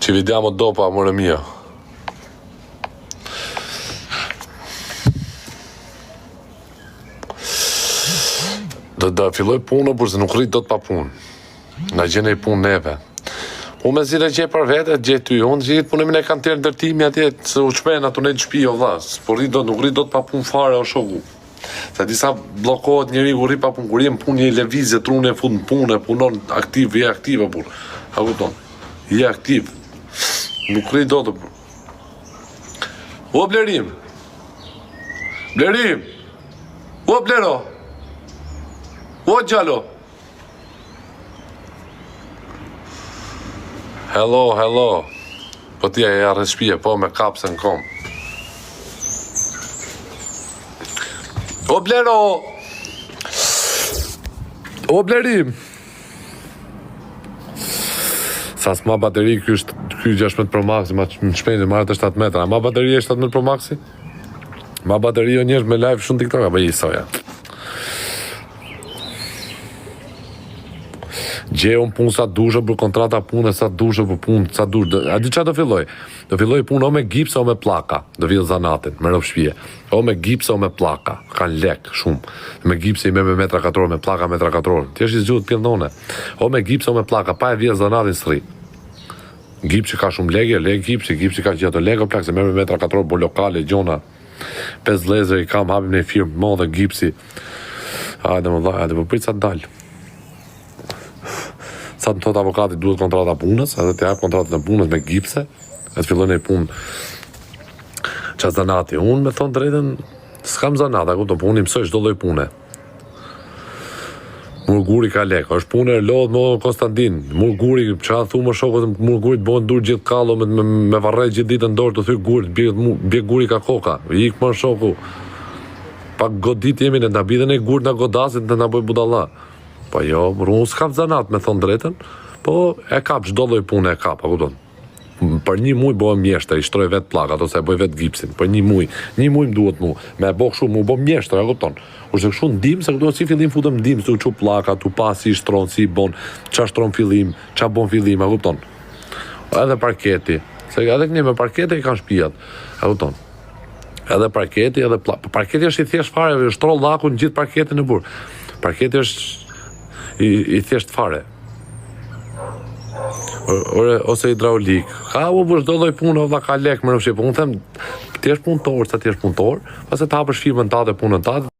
Ci vediamo dopo, amore mio. Do filloj punë, por se nuk rrit dot pa punë. Na gjene punë neve. Unë me zile gjej për vete, gjej ty. Unë gjithë punimin e kanë tjerë ndërtimi atje, se u qmen ato në shtëpi o vlla. Por nuk rrit dot pa punë fare o shoku. Se disa bllokohet njëri kur rri pa punë, kur jem punë një lëvizje, trunë fut në punë, punon aktiv, je aktive por. A kupton? Je aktiv. Nuk rrit dot. O Blerim. Blerim. O Blero. O Gjalo. Hello. Po t'ja e arre shpije, po me kapse në kom. O Blero! O Blerim! Sa s'ma bateri, ky 16 Pro Maxi, ma më shpejnë, marrë të 7 metra. Ma bateri e 17 Pro Maxi? Ma bateri o njerë me live shumë TikTok, apo i soja. Gjejon punë sa dushë për kontrata punë, sa dushë për punë, sa dushë. A di qa do filloj? Do filloj punë o me gips o me plaka. Do villë zanatin, me rëpshpije. O me gips o me plaka. Kanë lek, shumë. Me gips i me metra katror, me plaka metra katror. Ti është i zgjuhët pjellnone. O me gips o me plaka, pa e villë zanatin sri. Gipsi ka shumë legje, gipsi ka gjithë lego plak, se me metra katror, bo lokale, gjona. 5 lezër i kam, hapim në firmë, mo dhe gipsi. Hajde më dhaj, hajde më pritë sa dalë. Sa të thot avokati duhet kontrata punës, edhe të jap kontratën e punës me gipse, e të fillon e punë qa zanati. Unë me thonë drejten, s'kam zanat, po unë i mësoj çdo lloj pune. Murguri ka lek, është punë e lodhë më Konstantin, murguri, qa thu më shokët, murgurit bëhen dur gjithë kallo, me varrej gjithë ditën dorë të thyr gurit, bje guri ka koka, ik më shoku. Pak godit jemi në nabidhen e gurit në godasit në naboj budalla. Po jo, unë s'kap zanat me thonë drejten, po e kap çdo lloj pune e kap, a kupton? Për një muj bëhem mjeshtër, i shtroj vetë plakat, ose e bëj vetë gipsin, për një muj më duhet mu, me e bo kështu, mu bo mjeshtër, a kupton? Kurse kështu ndim, se këtu si fillim futëm ndim, se u qu plakat, tu pa si shtron, si bon, qa shtron fillim, qa bon fillim, a kupton? Edhe parketi, se edhe këni me parketi i kanë shpijat, a kupton? Edhe parketi, edhe parketi është i thjesht fare, shtron laku në gjithë parketin e burë. Parketi është i thjesht fare. Ose hidraulik. Ka u bërë çdo lloj punë, valla ka lek më rëfshi. Po unë them, ti je punëtor, sa ti je punëtor, pas e të hapësh firmën tate, punën tate.